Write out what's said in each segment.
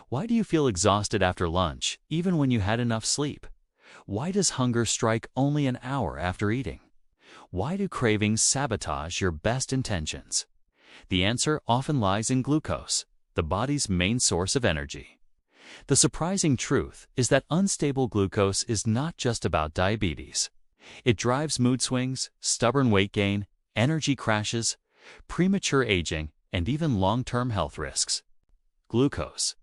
Why do you feel exhausted after lunch, even when you had enough sleep? Why does hunger strike only an hour after eating? Why do cravings sabotage your best intentions? The answer often lies in glucose, the body's main source of energy. The surprising truth is that unstable glucose is not just about diabetes. It drives mood swings, stubborn weight gain, energy crashes, premature aging, and even long-term health risks. Glucose.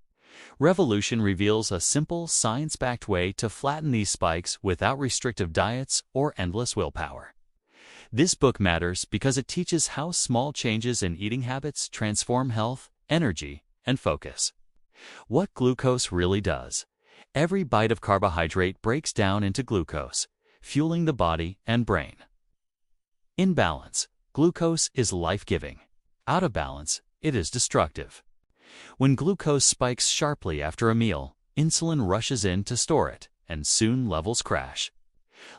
Revolution reveals a simple, science-backed way to flatten these spikes without restrictive diets or endless willpower. This book matters because it teaches how small changes in eating habits transform health, energy, and focus. What glucose really does. Every bite of carbohydrate breaks down into glucose, fueling the body and brain. In balance, glucose is life-giving. Out of balance, it is destructive. When glucose spikes sharply after a meal, insulin rushes in to store it, and soon levels crash,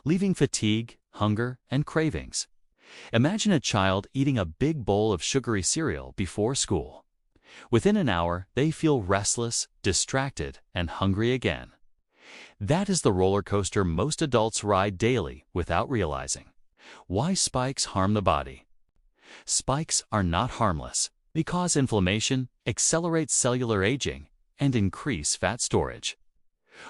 leaving fatigue, hunger, and cravings. Imagine a child eating a big bowl of sugary cereal before school. Within an hour, they feel restless, distracted, and hungry again. That is the roller coaster most adults ride daily without realizing. Why spikes harm the body? Spikes are not harmless. They cause inflammation, accelerate cellular aging, and increase fat storage.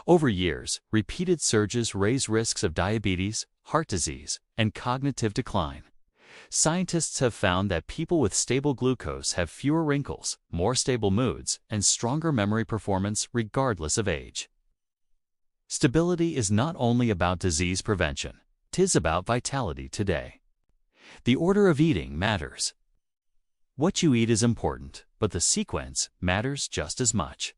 Over years, repeated surges raise risks of diabetes, heart disease, and cognitive decline. Scientists have found that people with stable glucose have fewer wrinkles, more stable moods, and stronger memory performance regardless of age. Stability is not only about disease prevention, 'tis about vitality today. The order of eating matters. What you eat is important, but the sequence matters just as much.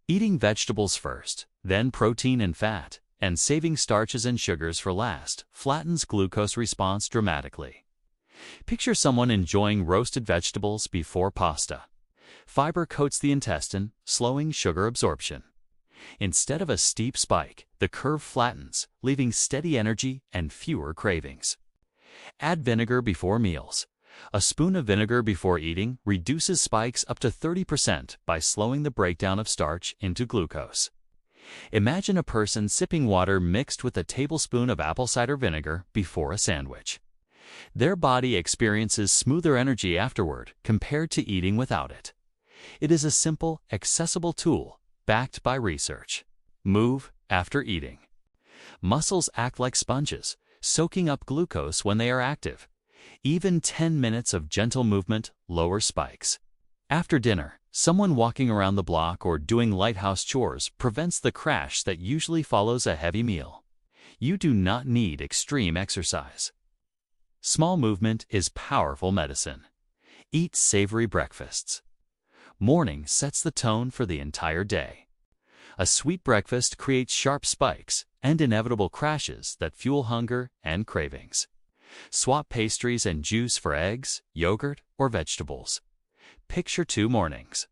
Eating vegetables first, then protein and fat, and saving starches and sugars for last flattens glucose response dramatically. Picture someone enjoying roasted vegetables before pasta. Fiber coats the intestine, slowing sugar absorption. Instead of a steep spike, the curve flattens, leaving steady energy and fewer cravings. Add vinegar before meals. A spoon of vinegar before eating reduces spikes up to 30% by slowing the breakdown of starch into glucose. Imagine a person sipping water mixed with a tablespoon of apple cider vinegar before a sandwich. Their body experiences smoother energy afterward compared to eating without it. It is a simple, accessible tool, backed by research. Move after eating. Muscles act like sponges, soaking up glucose when they are active. Even 10 minutes of gentle movement lowers spikes. After dinner, someone walking around the block or doing light house chores prevents the crash that usually follows a heavy meal. You do not need extreme exercise. Small movement is powerful medicine. Eat savory breakfasts. Morning sets the tone for the entire day. A sweet breakfast creates sharp spikes and inevitable crashes that fuel hunger and cravings. Swap pastries and juice for eggs, yogurt, or vegetables. Picture 2 mornings.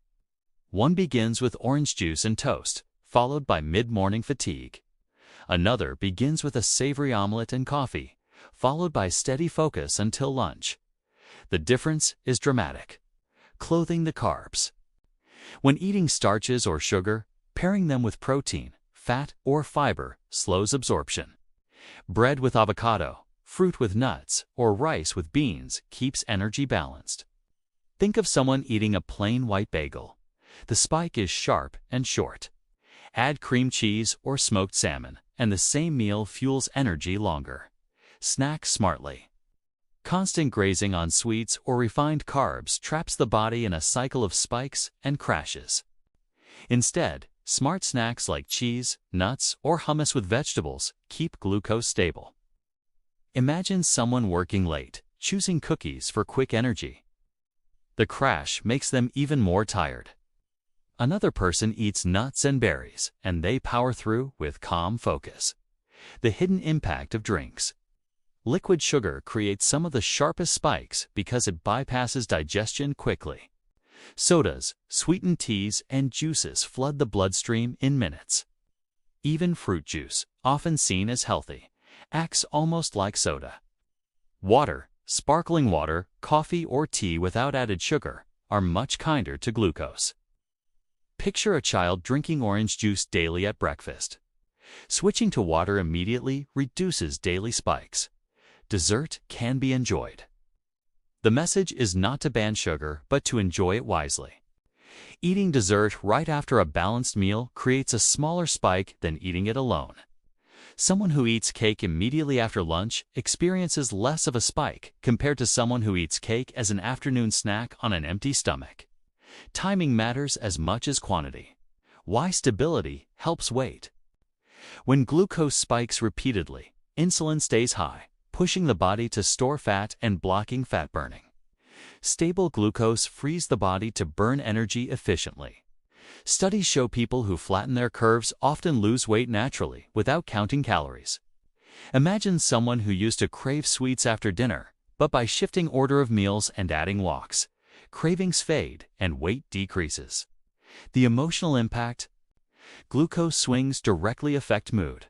One begins with orange juice and toast, followed by mid-morning fatigue. Another begins with a savory omelet and coffee, followed by steady focus until lunch. The difference is dramatic. Clothing the carbs. When eating starches or sugar, pairing them with protein, fat, or fiber slows absorption. Bread with avocado, fruit with nuts, or rice with beans keeps energy balanced. Think of someone eating a plain white bagel. The spike is sharp and short. Add cream cheese or smoked salmon, and the same meal fuels energy longer. Snack smartly. Constant grazing on sweets or refined carbs traps the body in a cycle of spikes and crashes. Instead, smart snacks like cheese, nuts, or hummus with vegetables keep glucose stable. Imagine someone working late, choosing cookies for quick energy. The crash makes them even more tired. Another person eats nuts and berries, and they power through with calm focus. The hidden impact of drinks. Liquid sugar creates some of the sharpest spikes because it bypasses digestion quickly. Sodas, sweetened teas, and juices flood the bloodstream in minutes. Even fruit juice, often seen as healthy, acts almost like soda. Water, sparkling water, coffee, or tea without added sugar are much kinder to glucose. Picture a child drinking orange juice daily at breakfast. Switching to water immediately reduces daily spikes. Dessert can be enjoyed. The message is not to ban sugar, but to enjoy it wisely. Eating dessert right after a balanced meal creates a smaller spike than eating it alone. Someone who eats cake immediately after lunch experiences less of a spike compared to someone who eats cake as an afternoon snack on an empty stomach. Timing matters as much as quantity. Why stability helps weight. When glucose spikes repeatedly, insulin stays high, pushing the body to store fat and blocking fat burning. Stable glucose frees the body to burn energy efficiently. Studies show people who flatten their curves often lose weight naturally without counting calories. Imagine someone who used to crave sweets after dinner, but by shifting order of meals and adding walks, cravings fade and weight decreases. The emotional impact. Glucose swings directly affect mood.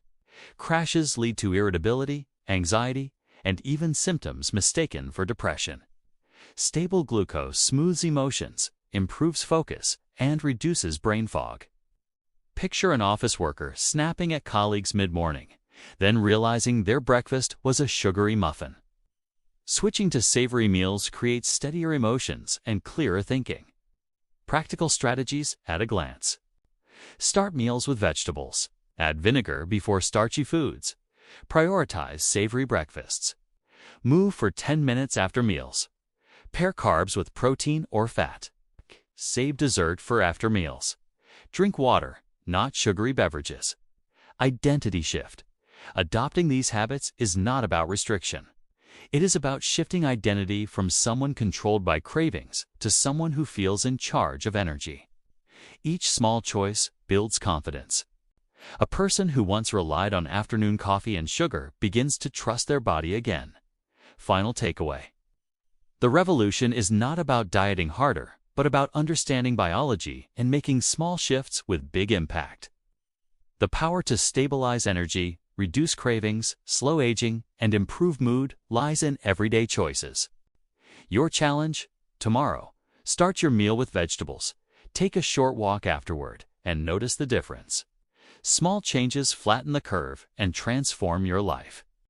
Crashes lead to irritability, anxiety, and even symptoms mistaken for depression. Stable glucose smooths emotions, improves focus, and reduces brain fog. Picture an office worker snapping at colleagues mid-morning, then realizing their breakfast was a sugary muffin. Switching to savory meals creates steadier emotions and clearer thinking. Practical strategies at a glance. Start meals with vegetables. Add vinegar before starchy foods. Prioritize savory breakfasts. Move for 10 minutes after meals. Pair carbs with protein or fat. Save dessert for after meals. Drink water, not sugary beverages. Identity shift. Adopting these habits is not about restriction. It is about shifting identity from someone controlled by cravings to someone who feels in charge of energy. Each small choice builds confidence. A person who once relied on afternoon coffee and sugar begins to trust their body again. Final takeaway. The revolution is not about dieting harder, but about understanding biology and making small shifts with big impact. The power to stabilize energy, reduce cravings, slow aging, and improve mood lies in everyday choices. Your challenge? Tomorrow, start your meal with vegetables. Take a short walk afterward and notice the difference. Small changes flatten the curve and transform your life.